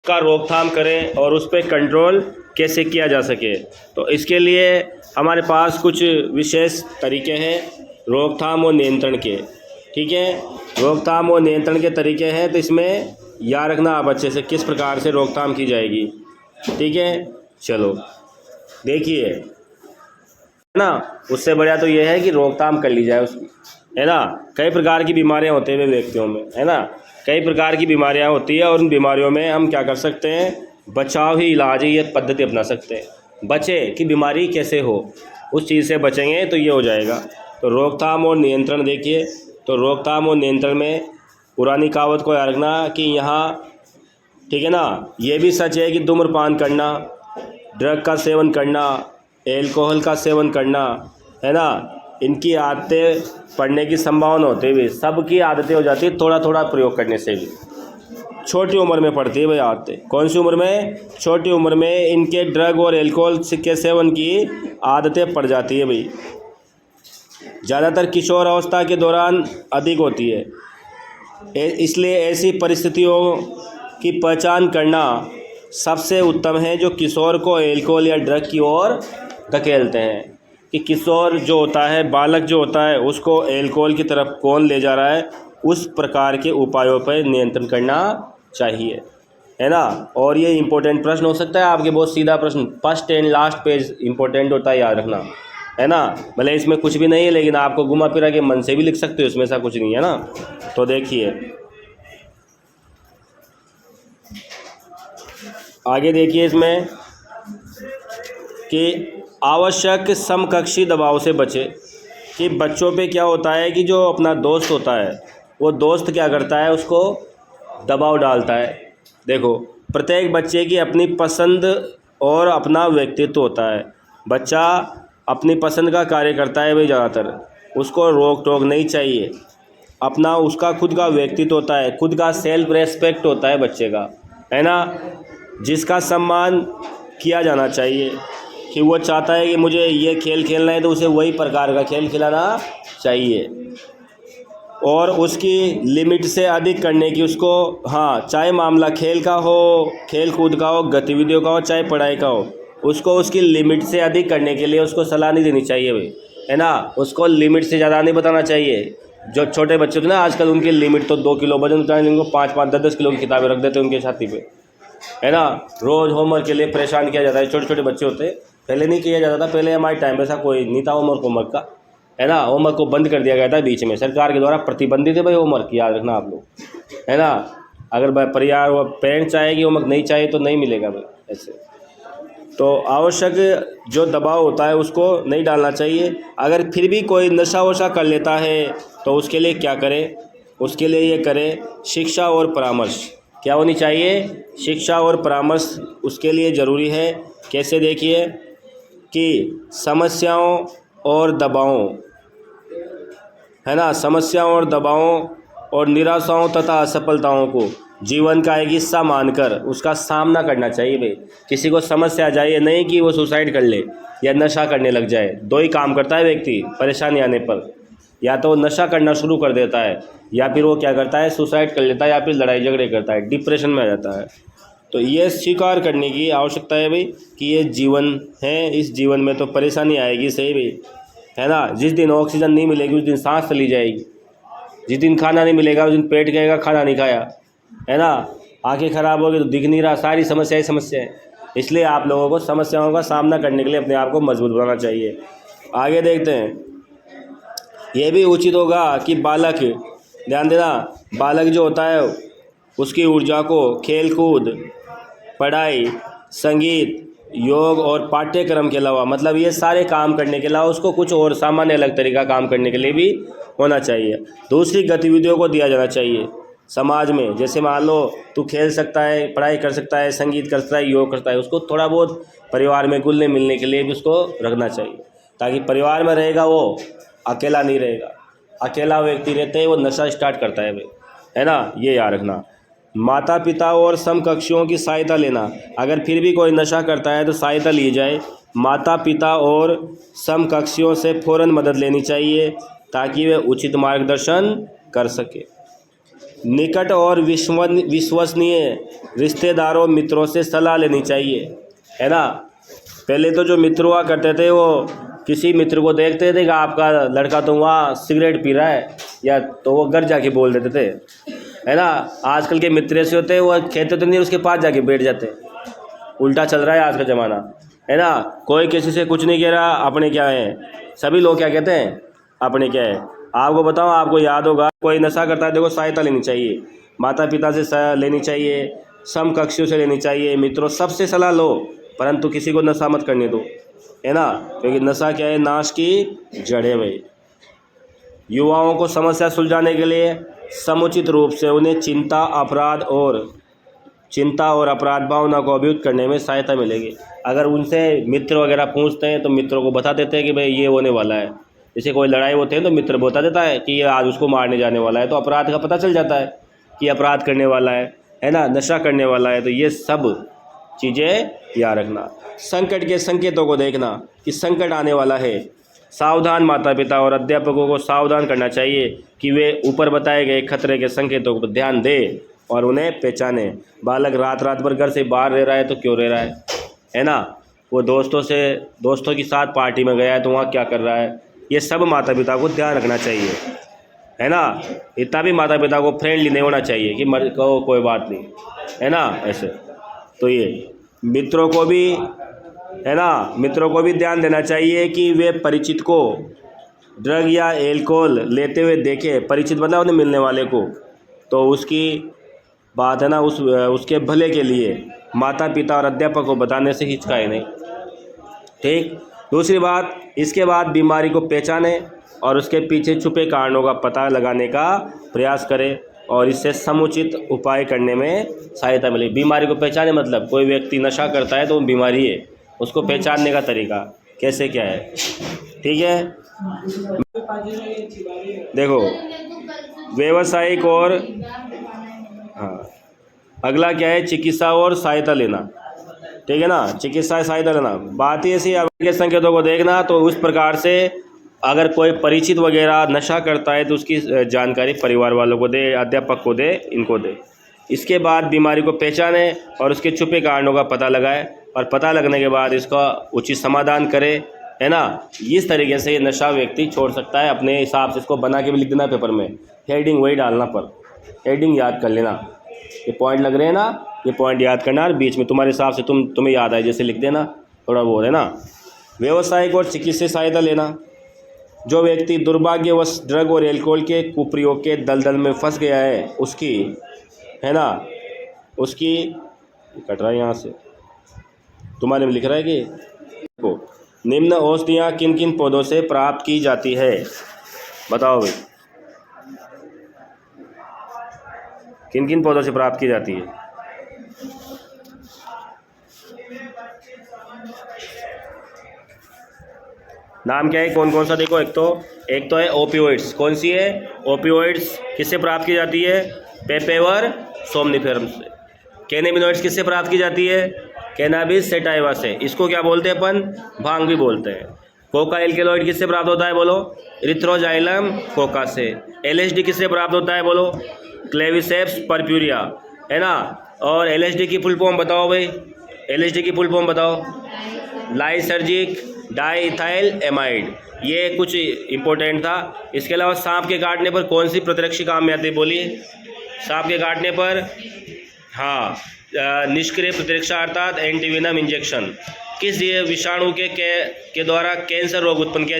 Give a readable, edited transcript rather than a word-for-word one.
उसका रोकथाम करें और उस पर कंट्रोल कैसे किया जा सके। तो इसके लिए हमारे पास कुछ विशेष तरीके हैं रोकथाम और नियंत्रण के। ठीक है, रोकथाम और नियंत्रण के तरीके हैं, तो इसमें याद रखना आप अच्छे से किस प्रकार से रोकथाम की जाएगी। ठीक है, चलो देखिए, है ना, उससे बढ़िया तो ये है कि रोकथाम कर ली जाए उसकी, है ना। कई प्रकार की बीमारियां होते हैं व्यक्तियों में, है ना, कई प्रकार की बीमारियां होती है और उन बीमारियों में हम क्या कर सकते हैं, बचाव ही इलाज ही ये पद्धति अपना सकते हैं। बचे कि बीमारी कैसे हो, उस चीज़ से बचेंगे तो ये हो जाएगा। तो रोकथाम और नियंत्रण देखिए, तो रोकथाम और नियंत्रण में पुरानी कहावत को याद रखना कि यहाँ, ठीक है ना, ये भी सच है कि धूम्रपान करना, ड्रग का सेवन करना, एल्कोहल का सेवन करना, है ना, इनकी आदतें पड़ने की संभावना होती है, सबकी आदतें हो जाती है थोड़ा थोड़ा प्रयोग करने से भी। छोटी उम्र में पड़ती है भाई आदतें। कौन सी उम्र में? छोटी उम्र में इनके ड्रग और एल्कोहल के सेवन की आदतें पड़ जाती है भाई। ज़्यादातर किशोर अवस्था के दौरान अधिक होती है, इसलिए ऐसी परिस्थितियों की पहचान करना सबसे उत्तम है जो किशोर को एल्कोहल या ड्रग की ओर धकेलते हैं। कि किशोर जो होता है, बालक जो होता है, उसको एल्कोहल की तरफ कौन ले जा रहा है, उस प्रकार के उपायों पर नियंत्रण करना चाहिए, है ना। और ये इंपॉर्टेंट प्रश्न हो सकता है आपके, बहुत सीधा प्रश्न, first and last page important होता है, याद रखना, है ना। भले इसमें कुछ भी नहीं है लेकिन आपको घुमा फिरा के मन से भी लिख सकते हो, इसमें ऐसा कुछ नहीं है ना। तो देखिए आगे, देखिए इसमें कि आवश्यक समकक्षी दबाव से बचे। कि बच्चों पे क्या होता है कि जो अपना दोस्त होता है, वो दोस्त क्या करता है, उसको दबाव डालता है। देखो, प्रत्येक बच्चे की अपनी पसंद और अपना व्यक्तित्व होता है। बच्चा अपनी पसंद का कार्य करता है भाई ज़्यादातर, उसको रोक टोक नहीं चाहिए। अपना उसका खुद का व्यक्तित्व होता है, खुद का सेल्फ रेस्पेक्ट होता है बच्चे का, है ना, जिसका सम्मान किया जाना चाहिए। कि वो चाहता है कि मुझे ये खेल खेलना है तो उसे वही प्रकार का खेल खिलाना चाहिए, और उसकी लिमिट से अधिक करने की उसको, हाँ, चाहे मामला खेल का हो, खेल कूद का हो, गतिविधियों का हो, चाहे पढ़ाई का हो, उसको उसकी लिमिट से अधिक करने के लिए उसको सलाह नहीं देनी चाहिए भाई, है ना। उसको लिमिट से ज़्यादा नहीं बताना चाहिए। जो छोटे बच्चे होते हैं ना आजकल, उनकी लिमिट तो 2 किलो वजन उठाने, उनको 5-5, 10-10 किलो की किताबें रख देते हैं उनके छाती पे, है ना। रोज़ होमवर्क के लिए परेशान किया जाता है। छोटे छोटे बच्चे होते हैं, पहले नहीं किया जाता था, पहले हमारे टाइम पे ऐसा कोई नहीं था होमवर्क का, है ना। होमवर्क को बंद कर दिया गया था बीच में, सरकार के द्वारा प्रतिबंधित है भाई होमवर्क, याद रखना आप लोग, है ना। अगर परिवार व पेरेंट्स चाहे कि होमवर्क नहीं चाहिए तो नहीं मिलेगा भाई, ऐसे। तो आवश्यक जो दबाव होता है उसको नहीं डालना चाहिए। अगर फिर भी कोई नशा वशा कर लेता है तो उसके लिए क्या करें, उसके लिए ये करें, शिक्षा और परामर्श। क्या होनी चाहिए? शिक्षा और परामर्श उसके लिए ज़रूरी है। कैसे? देखिए कि समस्याओं और दबावों, है ना, समस्याओं और दबावों और निराशाओं तथा असफलताओं को जीवन का एक हिस्सा मानकर उसका सामना करना चाहिए भाई। किसी को समस्या आ जाए, नहीं कि वो सुसाइड कर ले या नशा करने लग जाए। दो ही काम करता है व्यक्ति परेशानी आने पर, या तो नशा करना शुरू कर देता है, या फिर वो क्या करता है, सुसाइड कर लेता है, या फिर लड़ाई झगड़े करता है, डिप्रेशन में आ जाता है। तो ये स्वीकार करने की आवश्यकता है भाई कि ये जीवन है, इस जीवन में तो परेशानी आएगी, सही भाई, है ना। जिस दिन ऑक्सीजन नहीं मिलेगी उस दिन सांस चली जाएगी, जिस दिन खाना नहीं मिलेगा उस दिन पेट कहेगा खाना नहीं खाया, है ना। आंखें खराब होगी तो दिख नहीं रहा, सारी समस्याएं। इसलिए आप लोगों को समस्याओं का सामना करने के लिए अपने आप को मजबूत बनाना चाहिए। आगे देखते हैं, ये भी उचित होगा कि बालक, ध्यान देना, बालक जो होता है उसकी ऊर्जा को खेल कूद, पढ़ाई, संगीत, योग और पाठ्यक्रम के अलावा, मतलब ये सारे काम करने के अलावा उसको कुछ और सामान्य अलग तरीका काम करने के लिए भी होना चाहिए। दूसरी गतिविधियों को दिया जाना चाहिए समाज में। जैसे मान लो तू खेल सकता है, पढ़ाई कर सकता है, संगीत कर सकता है, योग करता है, उसको थोड़ा बहुत परिवार में घुलने मिलने के लिए भी उसको रखना चाहिए, ताकि परिवार में रहेगा वो अकेला नहीं रहेगा। अकेला व्यक्ति रहते हैं वो नशा स्टार्ट करता है भाई, है ना, ये याद रखना। माता पिता और समकक्षियों की सहायता लेना। अगर फिर भी कोई नशा करता है तो सहायता ली जाए। माता पिता और समकक्षियों से फ़ौरन मदद लेनी चाहिए ताकि वे उचित मार्गदर्शन कर सके। निकट और विश्वसनीय रिश्तेदारों मित्रों से सलाह लेनी चाहिए, है ना। पहले तो जो मित्र हुआ करते थे वो किसी मित्र को देखते थे कि आपका लड़का तो वहाँ सिगरेट पी रहा है, या तो वो घर जाके बोल देते थे, है ना। आजकल के मित्र ऐसे होते हैं, वो कहते तो नहीं, उसके पास जाके बैठ जाते। उल्टा चल रहा है आज का ज़माना, है ना। कोई किसी से कुछ नहीं कह रहा, अपने क्या है, सभी लोग क्या कहते हैं, अपने क्या है। आपको बताओ, आपको याद होगा, कोई नशा करता है, देखो सहायता लेनी चाहिए, माता पिता से सलाह लेनी चाहिए, समकक्षियों से लेनी चाहिए, मित्रों सबसे सलाह लो, परंतु किसी को नशा मत करने दो, है ना। क्योंकि नशा क्या है, नाश की जड़ है भाई। युवाओं को समस्या सुलझाने के लिए समुचित रूप से उन्हें चिंता और अपराध भावना को अभिव्यक्त करने में सहायता मिलेगी। अगर उनसे मित्र वगैरह पूछते हैं तो मित्रों को बता देते हैं कि भाई ये होने वाला है। जैसे कोई लड़ाई होते हैं तो मित्र बता देता है कि ये आज उसको मारने जाने वाला है, तो अपराध का पता चल जाता है कि अपराध करने वाला है ना, नशा करने वाला है। तो ये सब चीज़ें याद रखना। संकट के संकेतों को देखना कि संकट आने वाला है। सावधान माता पिता और अध्यापकों को सावधान करना चाहिए कि वे ऊपर बताए गए खतरे के संकेतों पर ध्यान दें और उन्हें पहचाने। बालक रात भर घर से बाहर रह रहा है तो क्यों रह रहा है ना। वो दोस्तों के साथ पार्टी में गया है तो वहाँ क्या कर रहा है, ये सब माता पिता को ध्यान रखना चाहिए, है ना। इतना भी माता पिता को फ्रेंडली नहीं होना चाहिए कि मर कहो कोई बात नहीं, है ना, ऐसे। तो ये मित्रों को भी, है ना, मित्रों को भी ध्यान देना चाहिए कि वे परिचित को ड्रग या एल्कोहल लेते हुए देखे। परिचित मतलब उन्हें मिलने वाले को, तो उसकी बात है ना, उसके भले के लिए माता पिता और अध्यापक को बताने से हिचकाए नहीं, ठीक। दूसरी बात, इसके बाद बीमारी को पहचाने और उसके पीछे छुपे कारणों का पता लगाने का प्रयास करें और इससे समुचित उपाय करने में सहायता मिले। बीमारी को पहचाने मतलब कोई व्यक्ति नशा करता है तो वो बीमारी है, उसको पहचानने का तरीका कैसे क्या है, ठीक है। देखो व्यावसायिक और हाँ, अगला क्या है, चिकित्सा और सहायता लेना, ठीक है ना। चिकित्सा सहायता लेना, बात ही ऐसी के संकेतों को देखना। तो उस प्रकार से अगर कोई परिचित वगैरह नशा करता है तो उसकी जानकारी परिवार वालों को दे, अध्यापक को दे, इनको दे। इसके बाद बीमारी को पहचाने और उसके छुपे कारणों का पता लगाए और पता लगने के बाद इसका उचित समाधान करे, है ना। इस तरीके से ये नशा व्यक्ति छोड़ सकता है अपने हिसाब से। इसको बना के भी लिख देना पेपर में, हेडिंग वही डालना, पर हेडिंग याद कर लेना। ये पॉइंट लग रहे हैं ना, ये पॉइंट याद करना और बीच में तुम्हारे हिसाब से तुम्हें याद आए जैसे लिख देना, थोड़ा बहुत, है ना। व्यावसायिक और चिकित्सीय सहायता लेना। जो व्यक्ति दुर्भाग्यवश ड्रग और एल्कोहल के कुप्रयोग के दलदल में फंस गया है उसकी, है ना, उसकी कट रहा है यहाँ से, तुम्हारे में लिख रहा है कि को निम्न औषधियाँ किन किन पौधों से प्राप्त की जाती है, बताओ भाई, किन किन पौधों से प्राप्त की जाती है। नाम क्या है, कौन कौन सा, देखो एक तो है ओपियोइड्स। कौन सी है, ओपियोइड्स किससे प्राप्त की जाती है, पेपेवर सोमनिफेरम से। कैनाबिनॉइड्स किससे प्राप्त की जाती है, कैनाबिस सैटाइवा से। इसको क्या बोलते हैं अपन, भांग भी बोलते हैं। कोका एल्केलॉइड किससे प्राप्त होता है, बोलो, इरिथ्रोजाइलम कोका से। एलएसडी किससे प्राप्त होता है, बोलो, क्लेविसेप्स पर्प्यूरिया, है ना। और एलएसडी की फुल फॉर्म बताओ भाई, एलएसडी की फुल फॉर्म बताओ, लाइसर्जिक डाइइथाइल एमाइड। ये कुछ इंपॉर्टेंट था। इसके अलावा सांप के काटने पर कौन सी प्रतिरक्षी काम में आती है, बोलिए। सांप के काटने पर, हाँ, निष्क्रिय प्रतिरक्षा अर्थात एंटीवेनम इंजेक्शन। किस विषाणु के द्वारा कैंसर रोग उत्पन्न किया